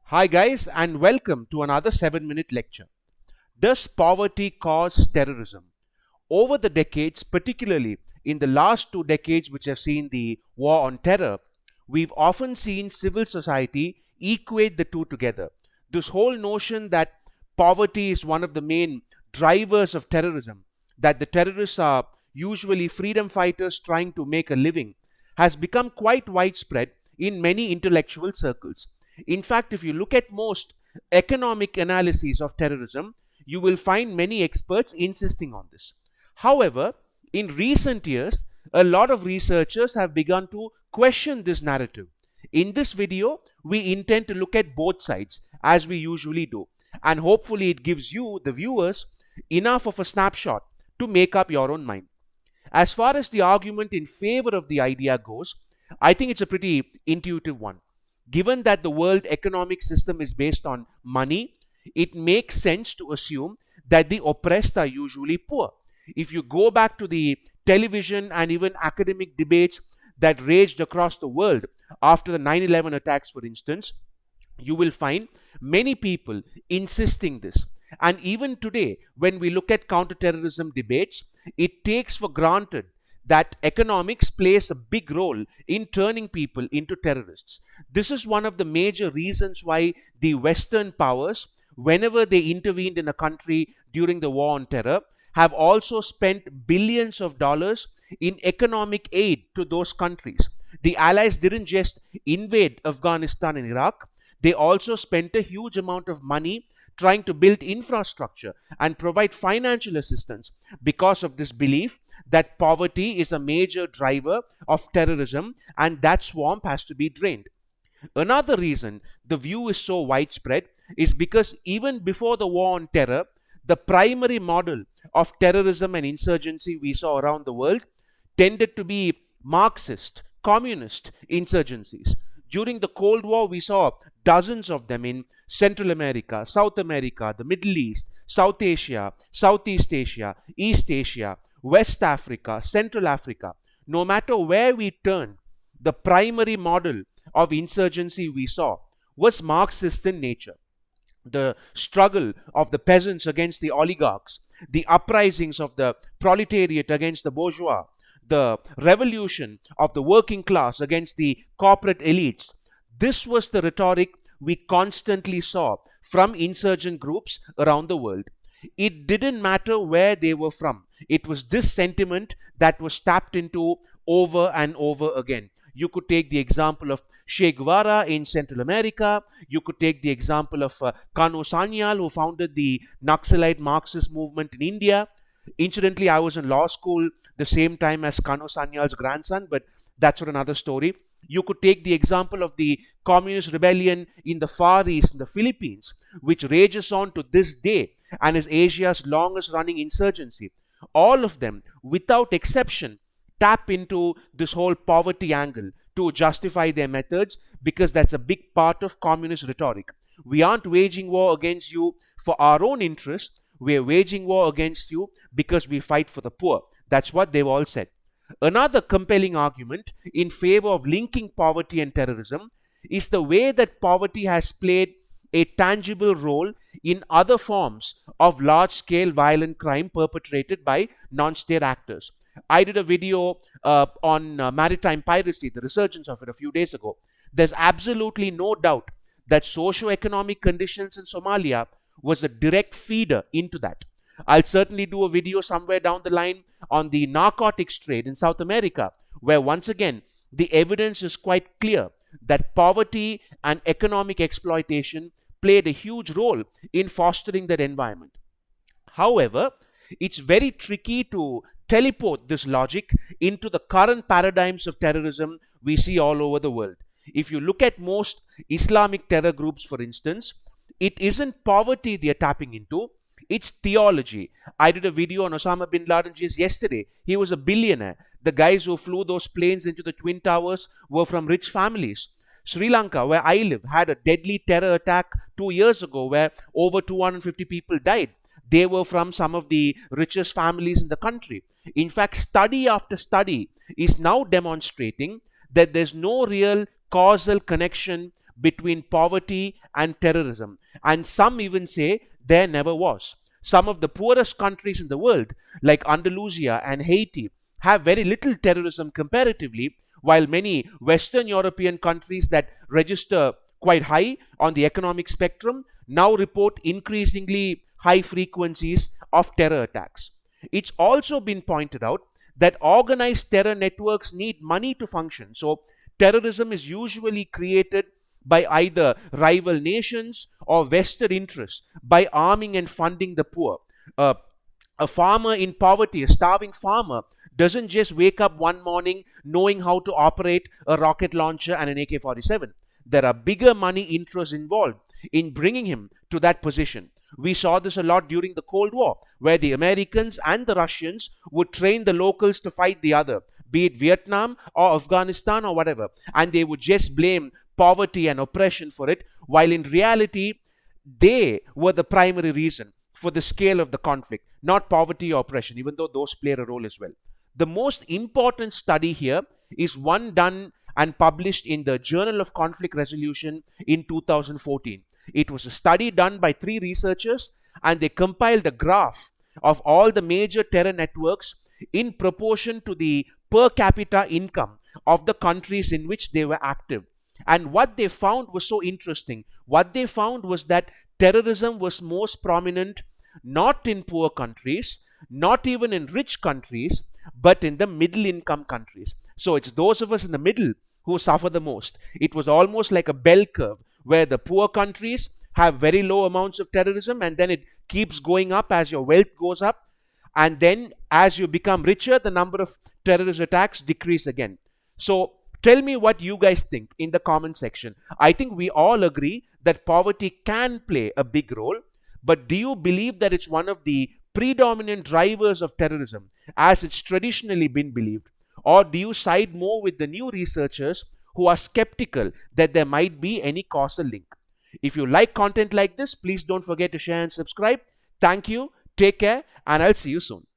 Hi guys, and welcome to another 7-minute lecture. Does poverty cause terrorism? Over the decades, particularly in the last 2 decades which have seen the war on terror, we've often seen civil society equate the two together. This whole notion that poverty is one of the main drivers of terrorism, that the terrorists are usually freedom fighters trying to make a living, has become quite widespread in many intellectual circles. In fact, if you look at most economic analyses of terrorism, you will find many experts insisting on this. However, in recent years, a lot of researchers have begun to question this narrative. In this video, we intend to look at both sides, as we usually do, and hopefully it gives you, the viewers, enough of a snapshot to make up your own mind. As far as the argument in favor of the idea goes, I think it's a pretty intuitive one. Given that the world economic system is based on money, it makes sense to assume that the oppressed are usually poor. If you go back to the television and even academic debates that raged across the world after the 9/11 attacks, for instance, you will find many people insisting this. And even today, when we look at counterterrorism debates, it takes for granted that economics plays a big role in turning people into terrorists. This is one of the major reasons why the Western powers, whenever they intervened in a country during the war on terror, have also spent billions of dollars in economic aid to those countries. The Allies didn't just invade Afghanistan and Iraq, they also spent a huge amount of money trying to build infrastructure and provide financial assistance because of this belief that poverty is a major driver of terrorism and that swamp has to be drained. Another reason the view is so widespread is because even before the war on terror, the primary model of terrorism and insurgency we saw around the world tended to be Marxist, communist insurgencies. During the Cold War, we saw dozens of them in Central America, South America, the Middle East, South Asia, Southeast Asia, East Asia, West Africa, Central Africa. No matter where we turned, the primary model of insurgency we saw was Marxist in nature. The struggle of the peasants against the oligarchs, the uprisings of the proletariat against the bourgeois, the revolution of the working class against the corporate elites. This was the rhetoric we constantly saw from insurgent groups around the world. It didn't matter where they were from. It was this sentiment that was tapped into over and over again. You could take the example of Che Guevara in Central America. You could take the example of Kano Sanyal, who founded the Naxalite Marxist movement in India. Incidentally, I was in law school the same time as Kano Sanyal's grandson, but that's for another story. You could take the example of the communist rebellion in the Far East, in the Philippines, which rages on to this day and is Asia's longest running insurgency. All of them, without exception, tap into this whole poverty angle to justify their methods because that's a big part of communist rhetoric. We aren't waging war against you for our own interest. We're waging war against you because we fight for the poor. That's what they've all said. Another compelling argument in favor of linking poverty and terrorism is the way that poverty has played a tangible role in other forms of large-scale violent crime perpetrated by non-state actors. I did a video on maritime piracy, the resurgence of it a few days ago. There's absolutely no doubt that socio-economic conditions in Somalia was a direct feeder into that. I'll certainly do a video somewhere down the line on the narcotics trade in South America, where once again, the evidence is quite clear that poverty and economic exploitation played a huge role in fostering that environment. However, it's very tricky to teleport this logic into the current paradigms of terrorism we see all over the world. If you look at most Islamic terror groups, for instance, it isn't poverty they are tapping into, it's theology. I did a video on Osama bin Laden just yesterday. He was a billionaire. The guys who flew those planes into the Twin Towers were from rich families. Sri Lanka, where I live, had a deadly terror attack 2 years ago where over 250 people died. They were from some of the richest families in the country. In fact, study after study is now demonstrating that there's no real causal connection between poverty and terrorism. And some even say there never was. Some of the poorest countries in the world, like Andalusia and Haiti, have very little terrorism comparatively, while many Western European countries that register quite high on the economic spectrum now report increasingly high frequencies of terror attacks. It's also been pointed out that organized terror networks need money to function. So, terrorism is usually created by either rival nations or vested interests by arming and funding the poor. Uh, a farmer in poverty, a starving farmer, doesn't just wake up one morning knowing how to operate a rocket launcher and an AK 47. There are bigger money interests involved in bringing him to that position. We saw this a lot during the Cold War, where the Americans and the Russians would train the locals to fight the other, be it Vietnam or Afghanistan or whatever, and they would just blame poverty and oppression for it, while in reality, they were the primary reason for the scale of the conflict, not poverty or oppression, even though those play a role as well. The most important study here is one done and published in the Journal of Conflict Resolution in 2014. It was a study done by 3 researchers, and they compiled a graph of all the major terror networks in proportion to the per capita income of the countries in which they were active. And what they found was so interesting. What they found was that terrorism was most prominent not in poor countries, not even in rich countries, but in the middle income countries. So it's those of us in the middle who suffer the most. It was almost like a bell curve where the poor countries have very low amounts of terrorism, and then it keeps going up as your wealth goes up. And then as you become richer, the number of terrorist attacks decrease again. So tell me what you guys think in the comment section. I think we all agree that poverty can play a big role, but do you believe that it's one of the predominant drivers of terrorism as it's traditionally been believed? Or do you side more with the new researchers who are skeptical that there might be any causal link? If you like content like this, please don't forget to share and subscribe. Thank you, take care, and I'll see you soon.